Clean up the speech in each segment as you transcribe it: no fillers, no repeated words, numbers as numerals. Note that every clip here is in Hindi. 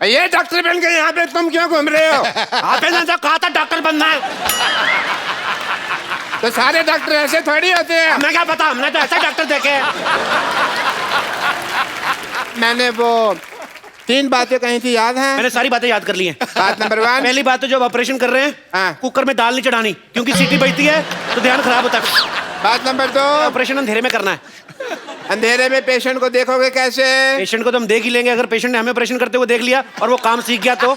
ये डॉक्टर बन के यहाँ पे तुम क्यों घूम रहे हो? आपने तो कहा था डॉक्टर बनना है। तो सारे डॉक्टर ऐसे थोड़ी होते हैं। हमें क्या पता, हमने तो ऐसा डॉक्टर देखे हैं। मैंने वो 3 बातें कही थी, याद है? मैंने सारी बातें याद कर ली हैं। बात नंबर 1, पहली बात तो जब ऑपरेशन कर रहे हैं हाँ। कुकर में दाल नहीं चढ़ानी, क्योंकि सीटी बजती है तो ध्यान खराब होता है। बात नंबर 2, ऑपरेशन अंधेरे में करना है। अंधेरे में पेशेंट को देखोगे कैसे? पेशेंट को तो हम देख ही लेंगे, अगर पेशेंट ने हमें ऑपरेशन करते हुए देख लिया और वो काम सीख गया तो।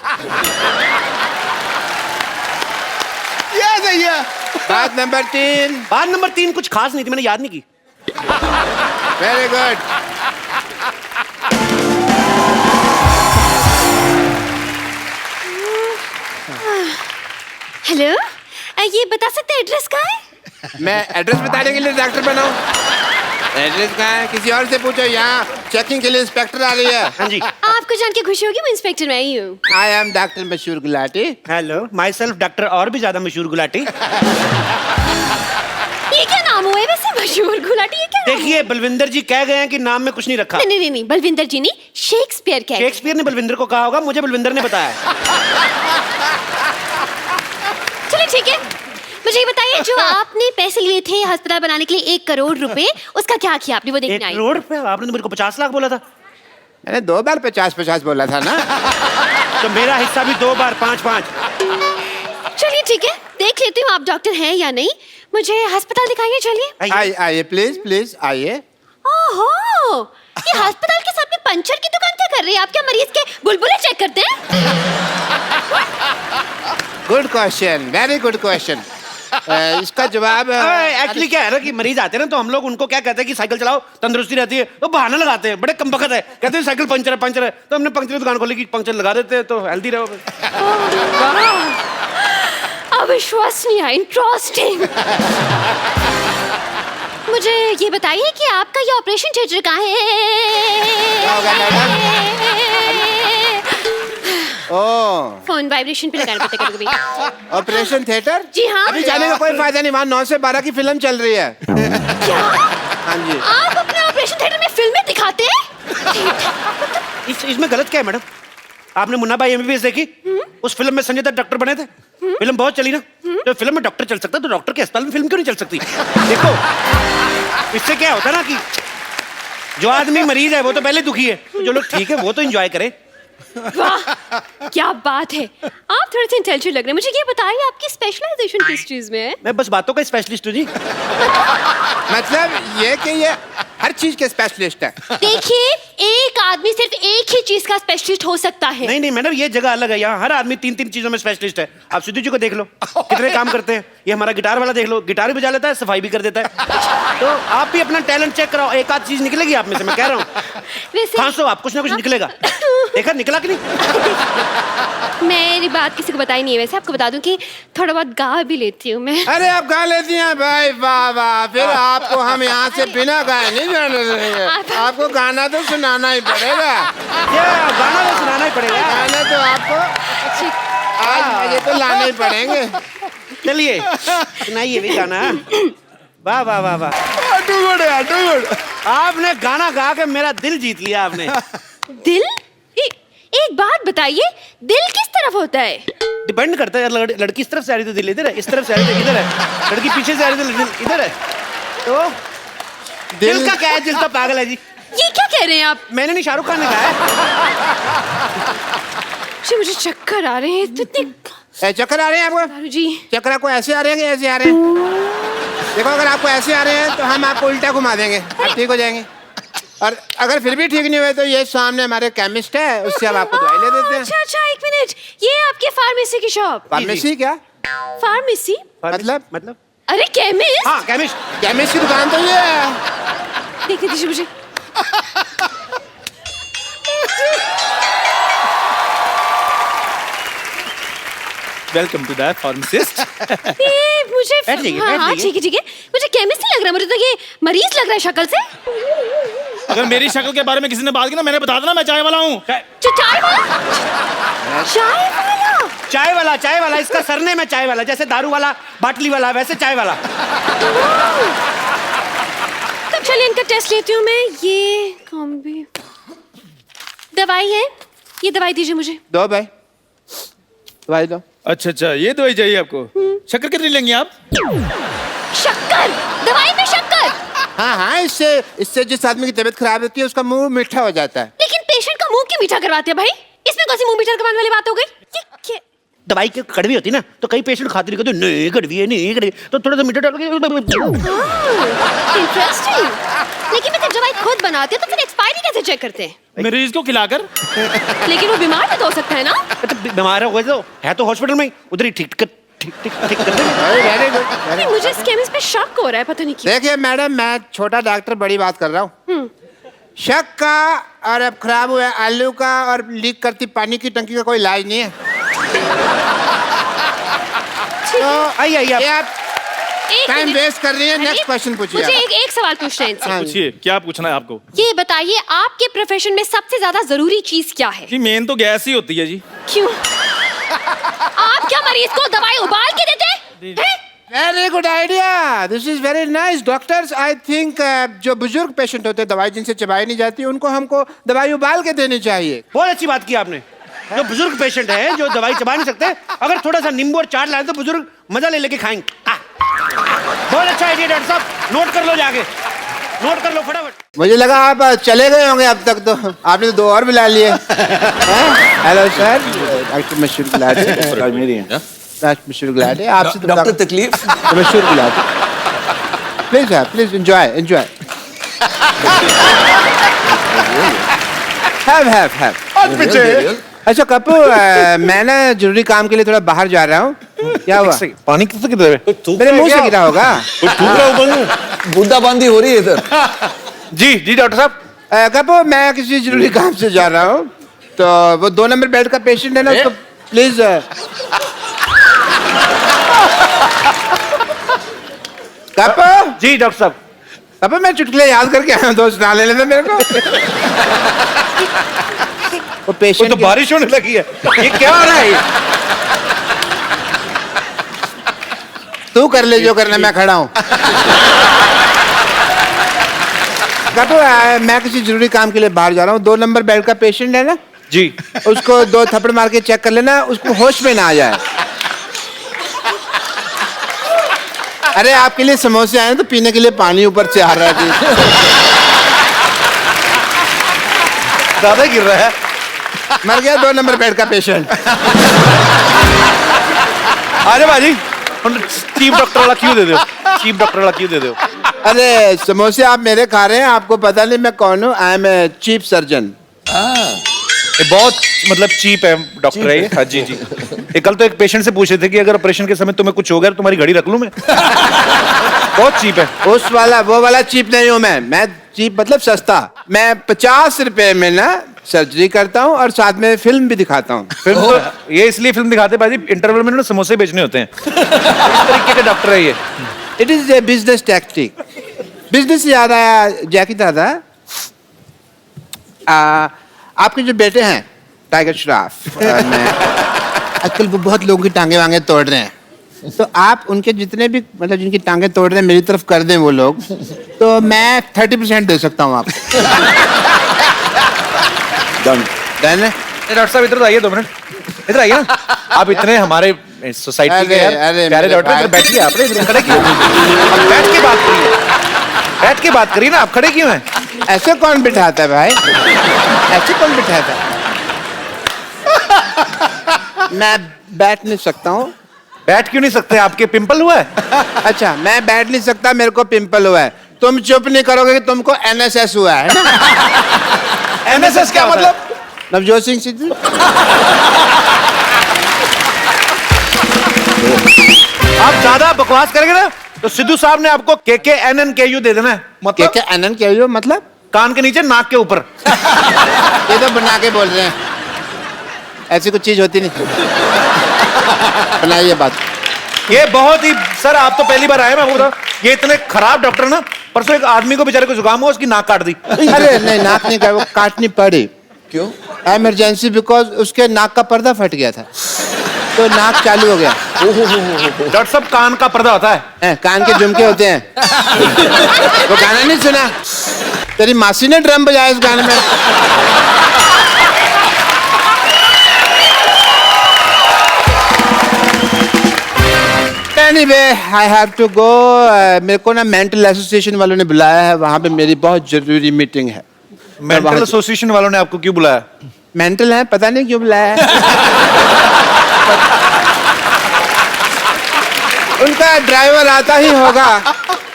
ये सही है। बात नंबर 3, बात नंबर 3 कुछ खास नहीं थी, मैंने याद नहीं की। Very good. हेलो, ये बता सकते हैं एड्रेस कहाँ है? मैं एड्रेस बताने के लिए डॉक्टर बना हूँ। एड्रेस कहाँ है? किसी और से पूछो। यहाँ चेकिंग के लिए इंस्पेक्टर आ रही है। हाँ जी। आपको जान के खुशी होगी, मैं इंस्पेक्टर मैं ही हूँ। आई एम डॉक्टर मशहूर Gulati. Hello, my self doctor और भी ज्यादा मशहूर गुलाटी। ये क्या नाम हुआ है वैसे, मशहूर गुलाटी? ये क्या नाम देखिए, बलविंदर जी कह गए हैं कि नाम में कुछ नहीं रखा। हुआ? नहीं, बलविंदर जी नहीं, शेक्सपियर कह गए। शेक्सपियर ने बलविंदर को कहा होगा, मुझे बलविंदर ने बताया। चलिए ठीक है, मुझे ये बताइए, जो आपने पैसे लिए थे अस्पताल बनाने के लिए 1 करोड़ रुपए, उसका क्या किया आपने? वो 1 देखने आई। करोड़ रुपए? आपने तो मेरे को 50 लाख बोला था। मैंने 2 बार 50-50 बोला था ना। तो मेरा हिस्सा भी 2 बार 5-5। चलिए ठीक है, देख लेती हूँ आप डॉक्टर हैं या नहीं। मुझे अस्पताल दिखाइए, चलिए। आइए प्लीज आइए। ओहो, ये अस्पताल के साथ में पंचर की दुकान क्या कर रही है? आप क्या मरीज के बुलबुले चेक करते हैं? Good question, very good question. इसका जवाब एक्चुअली क्या है ना कि मरीज आते हैं ना, तो हम लोग उनको क्या कहते हैं कि साइकिल चलाओ, तंदुरुस्ती रहती है। तो बहाना लगाते हैं, बड़े कमबख्त है, कहते हैं साइकिल पंचर है। तो हमने पंचर की दुकान खोली कि पंचर लगा देते हैं तो हेल्दी रहो। अविश्वसनीय, इंटरेस्टिंग। मुझे ये बताइए कि आपका ये ऑपरेशन थिएटर कहाँ है? फोन वाइब्रेशन पे लगाना पड़ता है कभी-कभी। Operation theatre? जी हाँ। अभी जाने का कोई फायदा नहीं, वहाँ 9 से 12 की फिल्म चल रही है। क्या? हाँ जी। आप अपने ऑपरेशन थिएटर में फिल्में दिखाते हैं? इसमें गलत क्या है मैडम? आपने मुन्ना भाई एमबीबीएस देखी? उस फिल्म में संजय दत्त डॉक्टर बने थे। फिल्म बहुत चली ना। तो फिल्म में डॉक्टर चल सकता है तो डॉक्टर के अस्पताल में फिल्म क्यों नहीं चल सकती? देखो, इससे क्या होता है ना कि जो आदमी मरीज है वो तो पहले दुखी है, तो जो लोग ठीक है वो तो एंजॉय करें। वाह, क्या बात है। आप थोड़े से इंटेलिजेंट लग रहे हैं। मुझे ये बताइए, आपकी स्पेशलाइजेशन किस चीज में है? मैं बस बातों का स्पेशलिस्ट हूँ जी। मतलब ये कि ये हर चीज के स्पेशलिस्ट है। देखिए, एक आदमी सिर्फ एक ही चीज का स्पेशलिस्ट हो सकता है। नहीं मैडम, ये जगह अलग है। यहाँ हर आदमी 3-3 चीजों में स्पेशलिस्ट है। आप सिद्धू जी को देख लो, कितने काम करते हैं। ये हमारा गिटार वाला देख लो, गिटार भी बजा लेता है, सफाई भी कर देता है। तो आप भी अपना टैलेंट चेक कराओ, एक आध चीज निकलेगी आप में से, मैं कह रहा हूँ। खांसो आप, कुछ ना कुछ निकलेगा। देखा निकला कि नहीं? मेरी बात किसी को बताई नहीं है। वैसे आपको बता दूं कि थोड़ा बहुत गा भी लेती हूँ मैं। अरे आप गा लेती हैं भाई, वाह वाह। फिर आपको हम यहाँ से बिना गाए नहीं जाने देंगे। आपको गाना तो सुनाना ही पड़ेगा। गाना तो सुनाना ही पड़ेगा। गाना तो आपको आज ये तो लाने ही पड़ेंगे। चलिए सुनाइए भी गाना। वाह वाह वाह वाह, टू गुड है, टू गुड। आपने गाना गा के मेरा दिल जीत लिया आपने। दिल? एक बात बताइए, दिल किस तरफ होता है? डिपेंड करता है। लड़की इस तरफ से आ रही तो दिल इधर है, इस तरफ से आ रही तो इधर है, लड़की पीछे से आ रही तो दिल इधर है। तो दिल का क्या है? दिल तो पागल है जी। ये क्या कह रहे हैं आप? मैंने नहीं, शाहरुख खान ने कहा है। मुझे चक्कर आ रहे हैं। चक्कर आ रहे हैं आपको? जी, चक्कर आपको ऐसे आ रहे हैं कि ऐसे आ रहे हैं? देखो, अगर आपको ऐसे आ रहे हैं तो हम आपको उल्टा घुमा देंगे, आप ठीक हो जाएंगे। और अगर फिर भी ठीक नहीं हुए तो ये सामने हमारे केमिस्ट है, उससे हम आपको दवाई ले देते हैं। अच्छा, 1 मिनट। ये आपके फार्मेसी की शॉप? फार्मेसी क्या? फार्मेसी मतलब? अरे केमिस्ट। हाँ केमिस्ट। केमिस्ट की दुकान तो ये है। देखने दीजिए मुझे। Welcome to the pharmacist. मुझे बैठ जाइए, हाँ, बैठ हाँ, जाइए। ठीक है। मुझे केमिस्ट नहीं लग रहा, मुझे तो ये मरीज लग रहा है शक्ल से। अगर मेरी शक्ल के बारे में किसी ने बात की ना, मैंने बता देना मैं चाय वाला हूँ। चाय वाला? चाय वाला इसका सरनेम है चाय वाला। जैसे दारू वाला, बाटली वाला, वैसे चाय वाला। तब चलिए इनका टेस्ट लेती हूँ मैं। ये कॉम्बी दवाई है, ये दवाई दीजिए मुझे। दो भाई, दवाई दो। अच्छा अच्छा, ये दवाई चाहिए आपको। शक्कर कितनी लेंगे आप? शक्कर? दवाई में शक्कर? हाँ हाँ, इससे इससे जिस आदमी की तबीयत खराब होती है उसका मुंह मीठा हो जाता है। लेकिन पेशेंट का मुंह क्यों मीठा करवाते हैं भाई? इसमें कौन सी मुंह मीठा करवाने वाली बात हो गई? ये दवाई की कड़वी होती ना, तो कई पेशेंट खाते नहीं, कहते नहीं कड़वी है, नहीं कड़वी, तो थोड़ा सा मीठा डाल के। इंटरेस्टिंग। लेकिन मैं जब दवाई खुद बनाती हूँ तो फिर एक्सपायरी कैसे चेक करते हैं? मरीज को खिलाकर। लेकिन वो बीमार भी तो हो सकता है ना? तो बीमार हो गए तो है तो हॉस्पिटल में ही, उधर ही ठीक कर देंगे। Very good. नहीं, मुझे इस केमिस्ट पे शक हो रहा है, पता नहीं क्यों। देखिए मैडम, मैं छोटा डॉक्टर बड़ी बात कर रहा हूँ। शक का और अब खराब हुआ आलू का और लीक करती पानी की टंकी का कोई इलाज नहीं है। तो आइए आप एक टाइम मिनट। वेस्ट कर रही है। अरे, नेक्स्ट क्वेश्चन पूछिए। मुझे आप। एक सवाल पूछना है इनसे। हाँ। पूछिए, क्या पूछना है आपको? ये बताइए, आपके प्रोफेशन में सबसे ज्यादा जरूरी चीज क्या है? जी मेन तो गैस ही होती है जी। क्यों? आप क्या मरीज को दवाई उबाल के देते हैं? Very good idea, this is very nice. Doctors I think जो बुजुर्ग पेशेंट होते हैं, दवाई जिनसे चबाई नहीं जाती, उनको हमको दवाई उबाल के देनी चाहिए। बहुत अच्छी बात की आपने। जो बुजुर्ग पेशेंट है, जो दवाई चबा नहीं सकते, अगर थोड़ा सा नींबू और चाट लाए तो बुजुर्ग मजा ले लेके खाएंगे। बहुत अच्छा आइडिया डॉक्टर साहब, नोट कर लो, जाके नोट कर लो फटाफट। मुझे लगा आप चले गए होंगे अब तक, तो आपने तो दो और बुला लिए। हेलो सर, डॉक्टर मशहूर गुलाटी। डॉक्टर मशहूर गुलाटी, आपसे तो डॉक्टर तकलीफ। मशहूर Gulati. Please please enjoy enjoy. Have. अच्छा कपू, मैं ना जरूरी काम के लिए थोड़ा बाहर जा रहा हूँ। क्या हुआ? पानी किससे किधर है? मेरे मुंह से गिरा होगा। बूंदाबांदी हो रही है इधर। जी जी डॉक्टर साहब। कपू, मैं किसी जरूरी काम से जा रहा हूँ, तो वो 2 नंबर बेड का पेशेंट है ना, उसको प्लीज। कपू जी डॉक्टर साहब। कपू, मैं चुटकुले याद करके आया हूँ, दोस्त ना ले लेते मेरे को। वो पेशेंट तो बारिश होने लगी है, ये क्या हो रहा है? तू कर ले जो करना, मैं खड़ा हूँ। कपू, मैं किसी जरूरी काम के लिए बाहर जा रहा हूँ। 2 नंबर बेड का पेशेंट है ना जी, उसको 2 थप्पड़ मार के चेक कर लेना, उसको होश में ना आ जाए। अरे आपके लिए समोसे आए हैं तो पीने के लिए पानी ऊपर से आ रहा है जी। ज्यादा गिर रहा है। मर गया 2 नंबर बेड का पेशेंट। अरे बाजी, चीफ डॉक्टर वाला क्यों दे दो? चीफ डॉक्टर वाला क्यों दे दो? अरे समोसे आप मेरे खा रहे हैं, आपको पता नहीं मैं कौन हूँ। I am a chief surgeon. ये बहुत मतलब चीप है डॉक्टर है ये। हाँ जी जी। ये कल तो एक पेशेंट से पूछे थे कि अगर ऑपरेशन के समय तुम्हें कुछ हो गया तो तुम्हारी घड़ी रख लूं मैं। बहुत चीप है। उस वाला वो वाला चीप नहीं हूँ मैं चीप मतलब सस्ता। मैं 50 रुपए में ना सर्जरी करता हूँ और साथ में फिल्म भी दिखाता हूँ। फिल्म तो ये इसलिए फिल्म दिखाते बाजी, इंटरवल में ना समोसे बेचने होते हैं। इस तरीके का डॉक्टर है ये। It is a business tactic. Business से याद आया जैकी दादा, आपके जो बेटे हैं टाइगर श्रॉफ, आजकल वो बहुत लोगों की टांगे वांगे तोड़ रहे हैं, तो आप उनके जितने भी मतलब जिनकी टांगे तोड़ रहे हैं मेरी तरफ कर दें वो लोग, तो मैं 30% दे सकता हूँ आपको। डन है? डॉक्टर साहब इधर तो आइए 2 मिनट, इधर आइए ना। आप इतने हमारे सोसाइटी के यार प्यारे डॉक्टर, इधर बैठिए। आप इधर खड़े क्यों? आप बैठ के बात करिए, बैठ के बात करिए ना। आप खड़े क्यों हैं? ऐसे कौन बिठाता है भाई? ऐसे कौन बिठाता है? मैं बैठ नहीं सकता हूँ। बैठ क्यों नहीं सकते? आपके पिंपल हुआ है? अच्छा, मैं बैठ नहीं सकता, मेरे को पिंपल हुआ है। तुम चुप नहीं करोगे कि तुमको NSS हुआ है ना? NSS क्या मतलब? नवजोत सिंह सिद्धू। आप ज्यादा बकवास करेंगे ना तो सिद्धू साहब ने आपको KKNNKU दे देना है। मतलब क्या NNKU मतलब? कान के नीचे नाक के ऊपर। ये तो बना के बोल रहे हैं, ऐसी कुछ चीज होती नहीं। बनाइए बात। ये बहुत ही सर, आप तो पहली बार आए। मैं बोल रहा हूँ ये इतने खराब डॉक्टर ना, परसों एक आदमी को बेचारे को जुकाम हुआ, उसकी नाक काट दी। अरे नहीं, नाक नहीं काट, वो काटनी पड़ी। क्यों? इमरजेंसी, बिकॉज उसके नाक का पर्दा फट गया था तो नाक चालू हो गया। डॉक्टर साहब कान का पर्दा होता है। कान के झुमके होते हैं। वो गाना नहीं सुना? तेरी मासी ने ड्रम बजाया इस गाने में। Anyway I have to go. मेरे को ना मेंटल एसोसिएशन वालों ने बुलाया है, वहां पे मेरी बहुत जरूरी मीटिंग है। मेंटल एसोसिएशन वालों ने आपको क्यों बुलाया? मेंटल है, पता नहीं क्यों बुलाया है। उनका ड्राइवर आता ही होगा,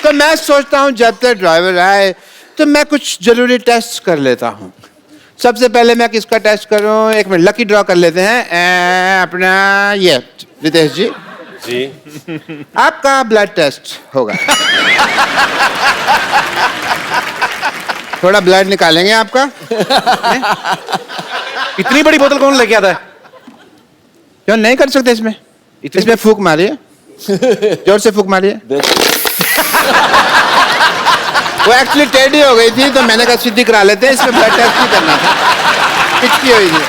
तो मैं सोचता हूँ जब तक ड्राइवर आए तो मैं कुछ जरूरी टेस्ट कर लेता हूँ। सबसे पहले मैं किसका टेस्ट करूँ? एक मिनट, लकी ड्रॉ कर लेते हैं। अपना ये रितेश जी, आपका ब्लड टेस्ट होगा। थोड़ा ब्लड निकालेंगे आपका। इतनी बड़ी बोतल कौन लेके आता है? क्यों नहीं कर सकते इसमें? इसमें फूक मारिए, जोर से फूक मारिए। वो एक्चुअली टेढ़ी हो गई थी तो मैंने कहा सीधी करा लेते हैं, इसमें ब्लड टेस्ट नहीं करना था, पिचकी हुई थी।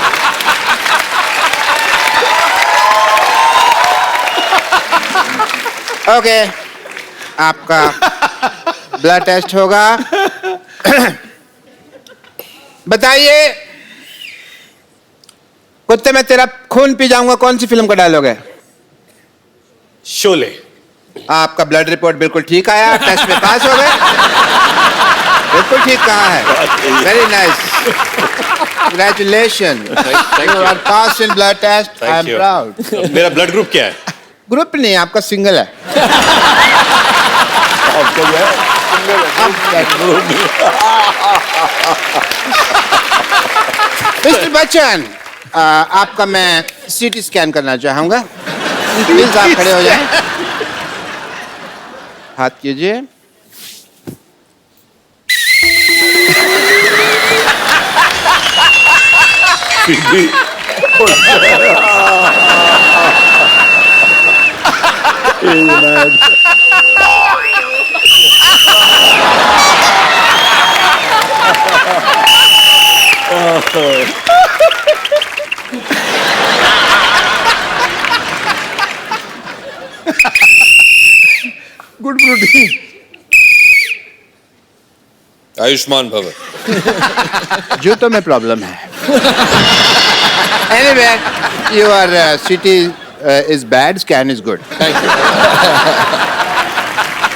ओके, आपका ब्लड टेस्ट होगा। बताइए, कुत्ते में तेरा खून पी जाऊंगा कौन सी फिल्म का डायलॉग है? शोले। आपका ब्लड रिपोर्ट बिल्कुल ठीक आया, टेस्ट में पास हो गए। बिल्कुल ठीक कहा है, very nice, congratulation, you are pass in blood test, I am proud. मेरा ब्लड ग्रुप क्या है? ग्रुप नहीं, आपका सिंगल है। मिस्टर बच्चन, आपका मैं सीटी स्कैन करना चाहूंगा, प्लीज आप खड़े हो जाएं। हाथ कीजिए। Good protein. आयुष्मान भव। जूतों में प्रॉब्लम है। एनीवे, योर सीटी is bad, scan is good, thank you.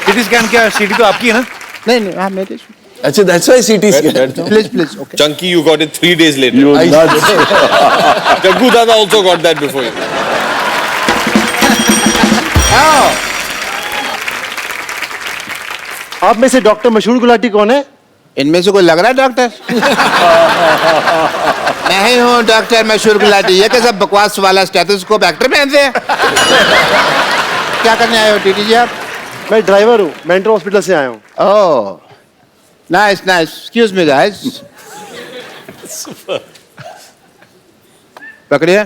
CT scan क्या? सीटी तो आपकी है ना? नहीं नहीं, हाँ मेरे। अच्छा, that's why CT scan. Please please, okay. Chunky, you got it 3 days later. Jaggu Dada also got that before you. आप में से डॉक्टर मशहूर गुलाटी कौन है? इनमें से कोई लग रहा है डॉक्टर? मैं ही हूँ डॉक्टर मशहूर गुलाटी। ये कैसा बकवास वाला स्टेथोस्कोप एक्टर पहनते हैं? क्या करने आए हो टीटी जी आप? मैं ड्राइवर हूँ, मेंटल हॉस्पिटल से आया हूँ। Oh, nice nice, excuse me guys. पकड़िए,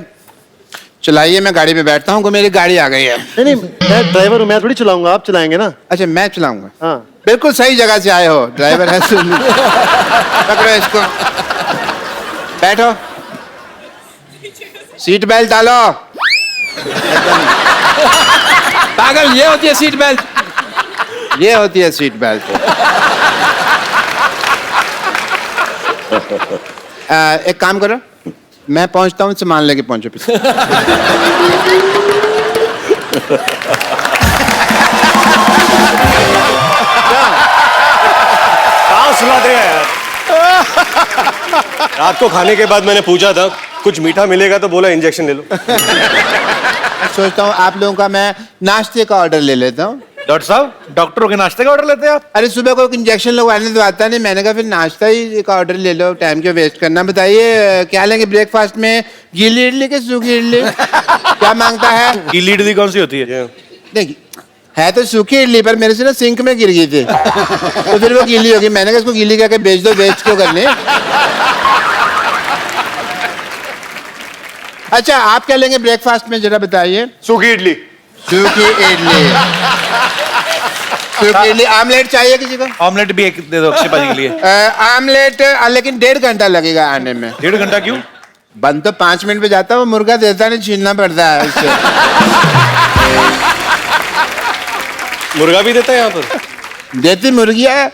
चलाइए, मैं गाड़ी में बैठता हूँ, मेरी गाड़ी आ गई है। नहीं नहीं, मैं ड्राइवर हूँ, मैं थोड़ी चलाऊंगा, आप चलाएंगे ना। अच्छा, मैं चलाऊंगा? हाँ। बिल्कुल सही जगह से आए हो, ड्राइवर है। पकड़ो इसको, बैठो, सीट बेल्ट डालो। पागल, ये होती है सीट बेल्ट, ये होती है सीट बेल्ट। एक काम करो, मैं पहुंचता हूँ, सामान लेके पहुंचो पीछे। सुनाते हैं यार। रात को खाने के बाद मैंने पूछा था कुछ मीठा मिलेगा, तो बोला इंजेक्शन ले लो। सोचता हूँ आप लोगों का मैं नाश्ते का ऑर्डर ले लेता हूँ। डॉक्टर साहब, डॉक्टरों के नाश्ते का ऑर्डर लेते हैं आप? अरे सुबह को इंजेक्शन लगवाने तो आता नहीं, मैंने कहा फिर नाश्ता ही का ऑर्डर ले लो, टाइम क्यों वेस्ट करना। बताइए क्या लेंगे ब्रेकफास्ट में? गीली इडली के सूखी इडली? क्या मांगता है? गीली इडली कौन सी होती है? नहीं, है तो सूखी इडली, पर मेरे से ना सिंक में गिर गई थी तो फिर वो गीली होगी। मैंने कहा इसको गीली करके बेच दो, वेस्ट क्यों करने। अच्छा, आप क्या लेंगे ब्रेकफास्ट में, जरा बताइए। सूखी इडली। सूखी इडली, सूखी इडली। आमलेट चाहिए किसी को? ऑमलेट भी एक दे दो अक्षय पाजी के लिए। आमलेट, लेकिन 1.5 घंटा लगेगा आने में। 1.5 घंटा क्यों? बन तो 5 मिनट में जाता है, वो मुर्गा देता नहीं, छीनना पड़ता है उससे। मुर्गा भी देता है यहाँ पर? देती मुर्गी है,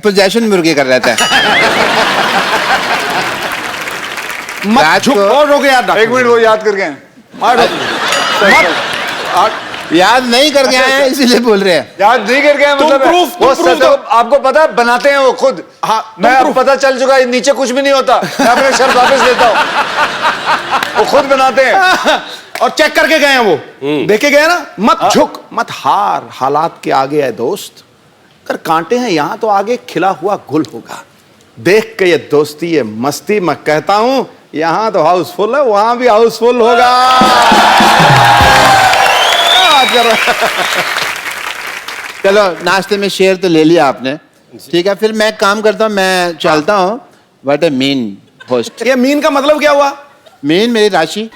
पोजेशन मुर्गी कर रहता है। मत झुक और रोके यार। 1 मिनट, वो याद करके आए। मत याद नहीं करके आए हैं इसीलिए बोल रहे हैं। याद नहीं करके आए, मतलब proof- वो तुम proof सच आपको पता है, बनाते हैं वो खुद। हाँ, मैं अब पता चल चुका है नीचे कुछ भी नहीं होता, मैं अपने शर्त वापस लेता हूँ। वो खुद बनाते हैं और चेक करके गए हैं वो, देखे गए ना। मत झुक मत हार, हालात के आगे है दोस्त। अगर कांटे हैं यहां तो आगे खिला हुआ गुल होगा। देख के ये दोस्ती ये मस्ती, मैं कहता हूं यहां तो हाउसफुल है, वहां भी हाउसफुल होगा। चलो नाश्ते में शेर तो ले लिया आपने, ठीक है, फिर मैं एक काम करता हूँ, मैं चलता हूँ। What A mean host. ये मीन का मतलब क्या हुआ? मीन मेरी राशि।